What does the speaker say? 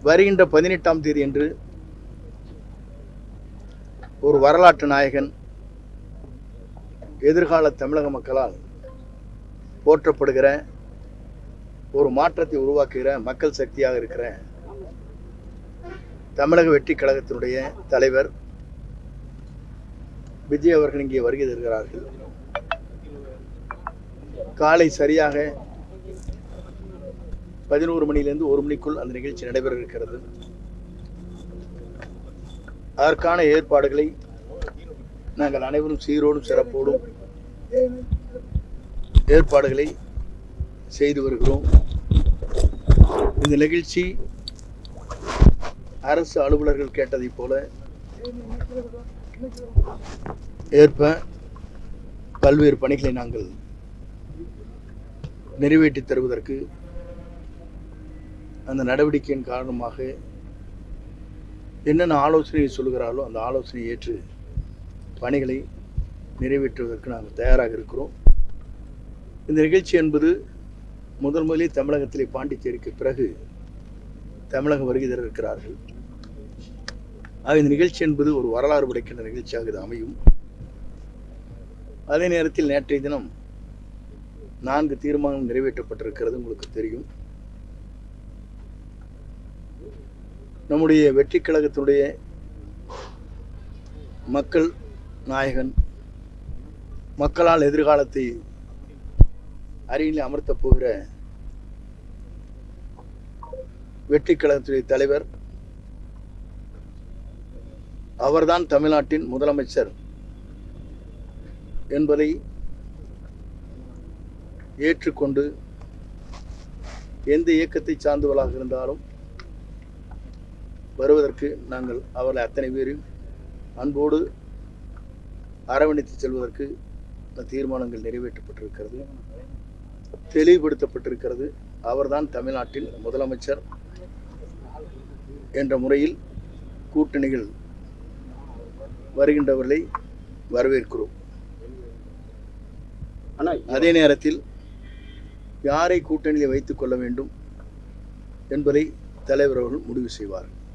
வருகின்ற 18ஆம் தேதி என்று ஒரு வரலாற்று நாயகன், எதிர்கால தமிழக மக்களால் போற்றப்படுகிற ஒரு மாற்றத்தை உருவாக்குகிற மக்கள் சக்தியாக இருக்கிற தமிழக வெற்றி கழகத்தினுடைய தலைவர் விஜய் அவர்கள் இங்கே வருகை தருகிறார்கள். காலை சரியாக 11 மணியிலிருந்து 1 மணிக்குள் அந்த நிகழ்ச்சி நடைபெற இருக்கிறது. அதற்கான ஏற்பாடுகளை நாங்கள் அனைவரும் சீரோடும் சிறப்போடும் ஏற்பாடுகளை செய்து வருகிறோம். இந்த நிகழ்ச்சி அரசு அலுவலர்கள் கேட்டதைப் போல ஏற்ப பல்வேறு பணிகளை நாங்கள் நிறைவேற்றி தருவதற்கு அந்த நடவடிக்கையின் காரணமாக என்னென்ன ஆலோசனையை சொல்கிறாரோ அந்த ஆலோசனையை ஏற்று பணிகளை நிறைவேற்றுவதற்கு நாங்கள் தயாராக இருக்கிறோம். இந்த நிகழ்ச்சி என்பது முதலில் தமிழகத்திலே பாண்டிச்சேரிக்கு பிறகு தமிழகம் வருகை தர இருக்கிறார்கள். இந்த நிகழ்ச்சி என்பது ஒரு வரலாறு படைக்கின்ற நிகழ்ச்சியாக இது அமையும். அதே நேரத்தில் நேற்றைய தினம் 4 தீர்மானம் நிறைவேற்றப்பட்டிருக்கிறது. உங்களுக்கு தெரியும், நம்முடைய வெற்றி கழகத்தினுடைய மக்கள் நாயகன், மக்களால் எதிர்காலத்தை அரியணையில் அமர்த்தப் போகிற வெற்றி கழகத்துடைய தலைவர், அவர்தான் தமிழ்நாட்டின் முதலமைச்சர் என்பதை ஏற்றுக்கொண்டு எந்த இயக்கத்தை சார்ந்தவர்களாக இருந்தாலும் வருவதற்கு நாங்கள் அவர்களை அத்தனை பேரையும் அன்போடு அரவணைத்து செல்வதற்கு தீர்மானங்கள் நிறைவேற்றப்பட்டிருக்கிறது, தெளிவுபடுத்தப்பட்டிருக்கிறது. அவர்தான் தமிழ்நாட்டின் முதலமைச்சர் என்ற முறையில் கூட்டணிகள் வருகின்றவர்களை வரவேற்கிறோம். அதே நேரத்தில் யாரை கூட்டணியில் வைத்துக் கொள்ள வேண்டும் என்பதை தலைவர் அவர்கள் முடிவு செய்வார்.